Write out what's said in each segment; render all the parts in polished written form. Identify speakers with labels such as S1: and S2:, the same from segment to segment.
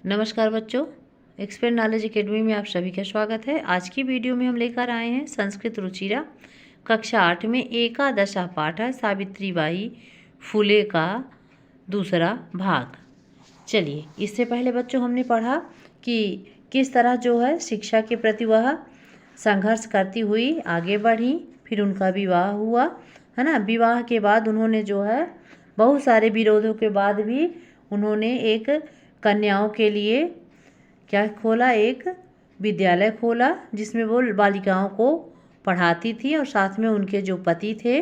S1: नमस्कार बच्चों, expert knowledge academy में आप सभी का स्वागत है। आज की वीडियो में हम लेकर आए हैं संस्कृत रुचिरा कक्षा 8 में एकादशा पाठ है सावित्रीबाई फुले का दूसरा भाग। चलिए, इससे पहले बच्चों हमने पढ़ा कि किस तरह जो है शिक्षा के प्रति वह संघर्ष करती हुई आगे बढ़ी, फिर उनका विवाह हुआ, है ना। विवाह के बाद उन्होंने जो है बहुत सारे विरोधों के बाद भी उन्होंने एक कन्याओं के लिए क्या खोला, एक विद्यालय खोला जिसमें वो बालिकाओं को पढ़ाती थी और साथ में उनके जो पति थे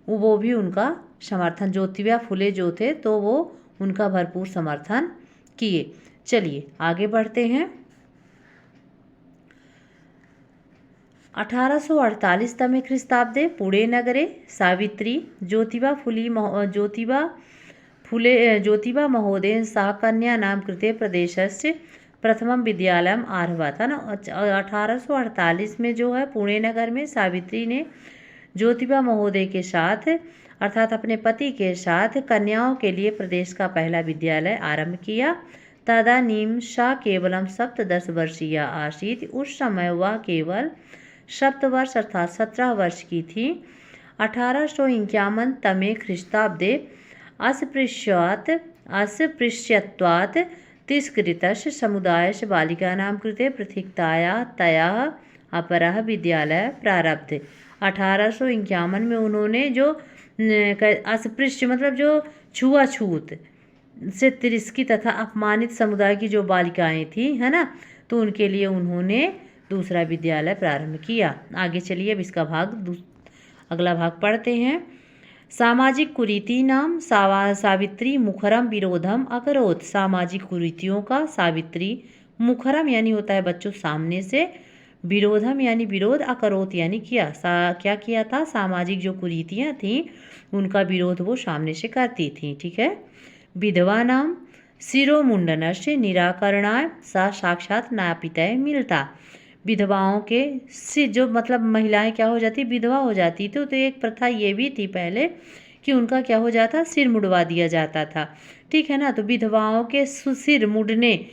S1: वो भी उनका समर्थन, ज्योतिबा फुले जो थे तो वो उनका भरपूर समर्थन किए। चलिए आगे बढ़ते हैं। 1848 तमे ख्रीस्ताब्दे पुणे नगरे सावित्री ज्योतिबा महोदयेन सह कन्यानां कृते प्रदेशस्य प्रथमं विद्यालयम् आरभत। 1848 में जो है पुणे नगर में सावित्री ने ज्योतिबा महोदय के साथ अर्थात अपने पति के साथ कन्याओं के लिए प्रदेश का पहला विद्यालय आरंभ किया। तदानीं सा केवलम 17 वर्षीया आसीत्। उस समय वह केवल 7 वर्ष अर्थात 17 वर्ष की थी। 1851 तमे ख्रीस्ताब्दे अस्पृश्यत्वात् तिरस्कृतस्य समुदायस्य बालिकानां कृते पृथक्तया तया अपरः विद्यालय प्रारब्ध। 1851 में उन्होंने जो अस्पृश्य मतलब जो छुआछूत से तिरस्कृत तथा अपमानित समुदाय की जो बालिकाएं थी, है ना, तो उनके लिए उन्होंने दूसरा विद्यालय प्रारंभ किया। आगे चलिए अब इसका अगला भाग पढ़ते हैं। सामाजिक कुरीतीनां सावित्री मुखरम विरोधम अकरोत्। सामाजिक कुरीतियों का सावित्री मुखरम यानी होता है बच्चों सामने से, विरोधम यानी विरोध, अकरोत् यानी किया। क्या किया था? सामाजिक जो कुरीतियाँ थीं उनका विरोध वो सामने से करती थी। ठीक है। विधवा नाम शिरोमुंडनस्य निराकरणाय सा साक्षात नापितय मिलता। विधवाओं के से जो मतलब महिलाएं क्या हो जाती, विधवा हो जाती थी, तो एक प्रथा ये भी थी पहले कि उनका क्या हो जाता, सिर मुड़वा दिया जाता था। ठीक है ना। तो विधवाओं के सिर मुड़ने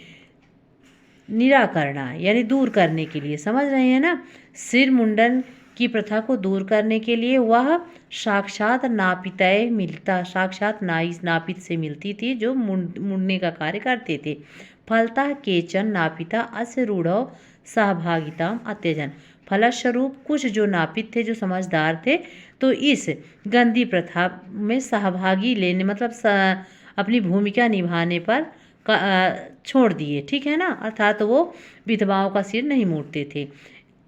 S1: निराकरणा यानी दूर करने के लिए, समझ रहे हैं ना, सिर मुंडन की प्रथा को दूर करने के लिए वह साक्षात नापितय मिलता, साक्षात नापित से मिलती थी जो मुड़ने का कार्य करते थे। फलतः केचन नापिता अस्य रूढ़ सहभागिता अत्यजन। फलस्वरूप कुछ जो नापित थे, जो समझदार थे, तो इस गंदी प्रथा में सहभागी लेने मतलब अपनी भूमिका निभाने पर छोड़ दिए। ठीक है ना। अर्थात वो विधवाओं का सिर नहीं मोड़ते थे।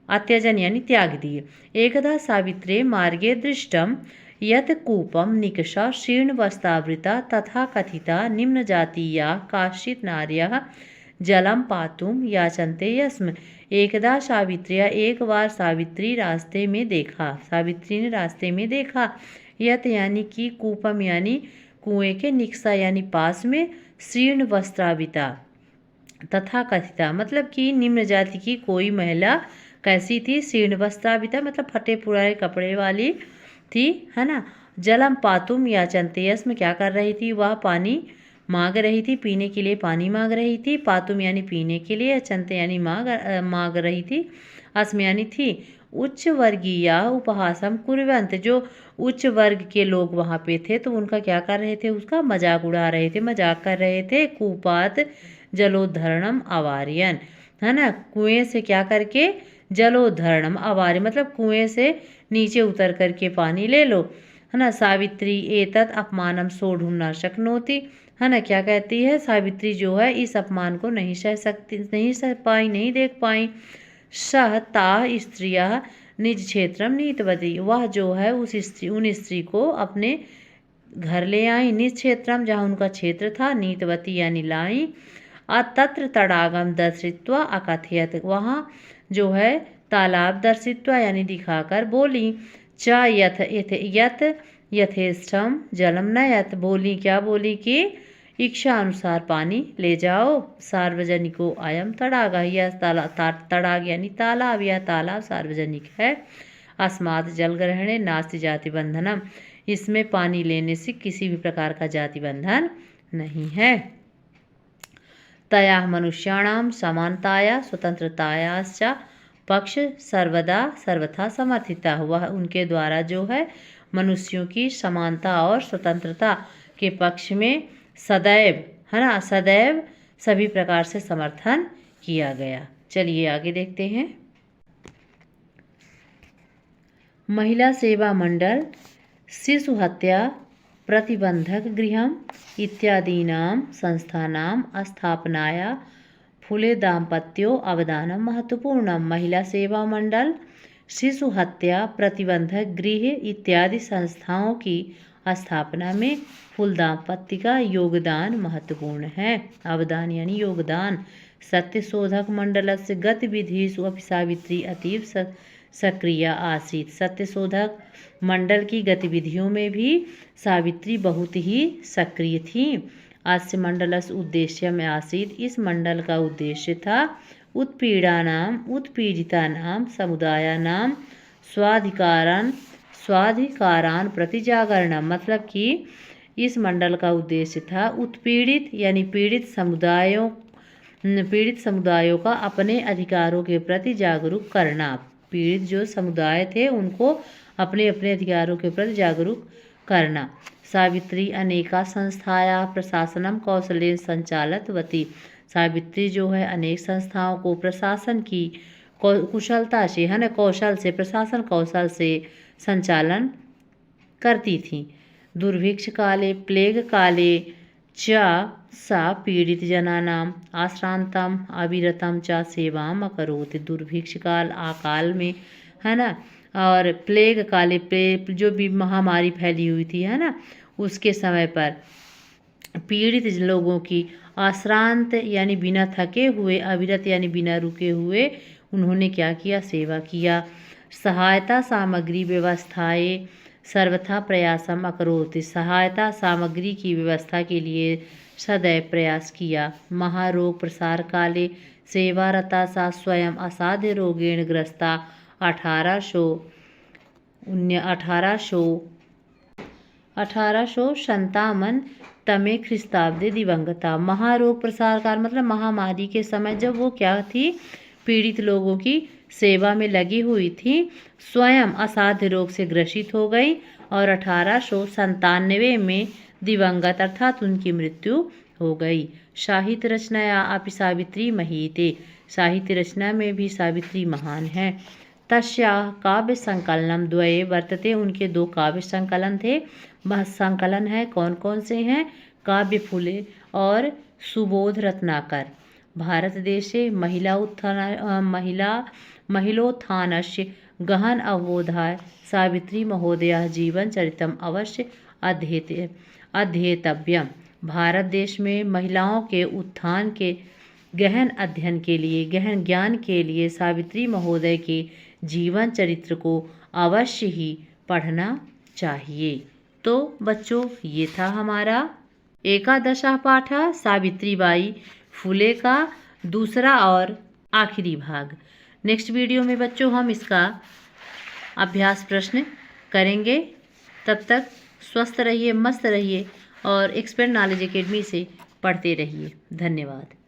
S1: अत्यजन यानी त्याग दिए। एकदा सावित्रे मार्गे दृष्टम यत् कूपम निकषा शीर्ण वस्त्रावृता तथा कथिता निम्न जातीया काश्चित् नार्यः जलम पातुम याचन्ते यस्म। एकदा सावित्रिया एक बार सावित्री ने रास्ते में देखा यत यानी कि कूपम यानी कुएं के, निकषा यानी पास में, शीर्ण वस्त्राविता तथा कथिता मतलब कि निम्न जाति की कोई महिला कैसी थी, शीर्ण वस्त्राविता मतलब फटे पुराने कपड़े वाली थी, है ना। जलम पातुम याचन्ते यस्म क्या कर रही थी, वह पानी मांग रही थी, पीने के लिए पानी मांग रही थी। पातुम यानी पीने के लिए, चंते यानी मांग रही थी, अस्म यानी थी। उच्च वर्गीय उपहासम कुर्वन्त जो उच्च वर्ग के लोग वहाँ पे थे तो उनका क्या कर रहे थे, उसका मजाक उड़ा रहे थे, मजाक कर रहे थे। कूपात जलोद्धरणम अवार्यन, है ना, कुएं से क्या करके, जलोद्धरणम अवार्य मतलब कुएं से नीचे उतर करके पानी ले लो, है ना। सावित्री एतत् अपमानम सोढ़ुम न शक्नोति, है ना। क्या कहती है सावित्री जो है इस अपमान को नहीं सह पाई, नहीं देख पाई। सह ता स्त्रियः निज क्षेत्रम नीतवती, वह जो है उन स्त्री को अपने घर ले आई। निज क्षेत्रम जहाँ उनका क्षेत्र था, नीतवती यानी लाई। तत्र तडागम दर्शित्वा अकथयत, वहाँ जो है तालाब दर्शित्वा यानी दिखाकर बोली। च यथ यथेष्टम जलम नयत, बोली क्या बोली कि इच्छा अनुसार पानी ले जाओ। सार्वजनिको अयम तड़ाग, यह तड़ाग यानी तालाब, यह तालाब सार्वजनिक है। अस्मात् जल ग्रहणे नास्ति जाति बंधनम, इसमें पानी लेने से किसी भी प्रकार का जाति बंधन नहीं है। तया मनुष्याणां समानताया स्वतंत्रतायाश्च पक्ष सर्वदा सर्वथा समर्थिता। वह उनके द्वारा जो है मनुष्यों की समानता और स्वतंत्रता के पक्ष में सदैव, है ना, सदैव सभी प्रकार से समर्थन किया गया। चलिए आगे देखते हैं। महिला सेवा मंडल शिशु हत्या प्रतिबंधक गृहम् इत्यादीनां संस्थानां स्थापनाया फुले दाम्पत्यो अवदानं महत्वपूर्णम्। महिला सेवा मंडल, शिशु हत्या प्रतिबंधक गृह इत्यादि संस्थाओं की स्थापना में फूल दाम्पत्य का योगदान महत्वपूर्ण है। अवदान यानी योगदान। सत्यशोधक मंडलस्य गतिविधिषु अपि सावित्री अतीव सक्रिय आसीत्। सत्यशोधक मंडल की गतिविधियों में भी सावित्री बहुत ही सक्रिय थी। अस्य मंडलस्य उद्देश्यम् आसीत्, इस मंडल का उद्देश्य था उत्पीड़ितानां समुदायानां स्वाधिकारान् प्रति जागरणम्। मतलब कि इस मंडल का उद्देश्य था उत्पीड़ित यानी पीड़ित समुदायों का अपने अधिकारों के प्रति जागरूक करना। पीड़ित जो समुदाय थे उनको अपने अपने अधिकारों के प्रति जागरूक करना। सावित्री अनेका संस्थाया प्रशासनम कौशलेन संचालितवती। सावित्री जो है अनेक संस्थाओं को प्रशासन की कुशलता से, है ना, प्रशासन कौशल से संचालन करती थी। दुर्भिक्ष काले प्लेग काले च सा पीड़ित जनानाम आश्रांतम अविरतम च सेवाम अकरोत्। दुर्भिक्ष काल अकाल में, है ना, और प्लेग काले जो भी महामारी फैली हुई थी, है ना, उसके समय पर पीड़ित लोगों की आश्रांत यानी बिना थके हुए, अविरत यानी बिना रुके हुए उन्होंने क्या किया, सेवा किया। सहायता सामग्री व्यवस्थाएं सर्वथा प्रयासम अकरोत्। सहायता सामग्री की व्यवस्था के लिए सदैव प्रयास किया। महारोग प्रसार काले सेवारता सा स्वयं असाध्य रोगेण ग्रस्ता। 1857 तमे ख्रिस्ताब्दे दिवंगता। महारोग प्रसार काल मतलब महामारी के समय जब वो क्या थी, पीड़ित लोगों की सेवा में लगी हुई थी, स्वयं असाध्य रोग से ग्रसित हो गई और 1897 में दिवंगत अर्थात उनकी मृत्यु हो गई। साहित्य रचनाया अपि सावित्री महीते। साहित्य रचना में भी सावित्री महान है। तस्याः काव्य संकलनम द्वये वर्तते। उनके 2 काव्य संकलन थे। वह संकलन है, कौन कौन से हैं, काव्य फुले और सुबोध रत्नाकर। भारत देशे महिलोत्थानस्य गहन अवबोधाय सावित्री महोदया जीवन चरितम अवश्य अध्येतव्यम। भारत देश में महिलाओं के उत्थान के गहन अध्ययन के लिए, गहन ज्ञान के लिए सावित्री महोदय के जीवन चरित्र को अवश्य ही पढ़ना चाहिए। तो बच्चों, ये था हमारा एकादशः पाठ सावित्रीबाई फुले का दूसरा और आखिरी भाग। नेक्स्ट वीडियो में बच्चों हम इसका अभ्यास प्रश्न करेंगे। तब तक स्वस्थ रहिए, मस्त रहिए और एक्सपर्ट नॉलेज एकेडमी से पढ़ते रहिए। धन्यवाद।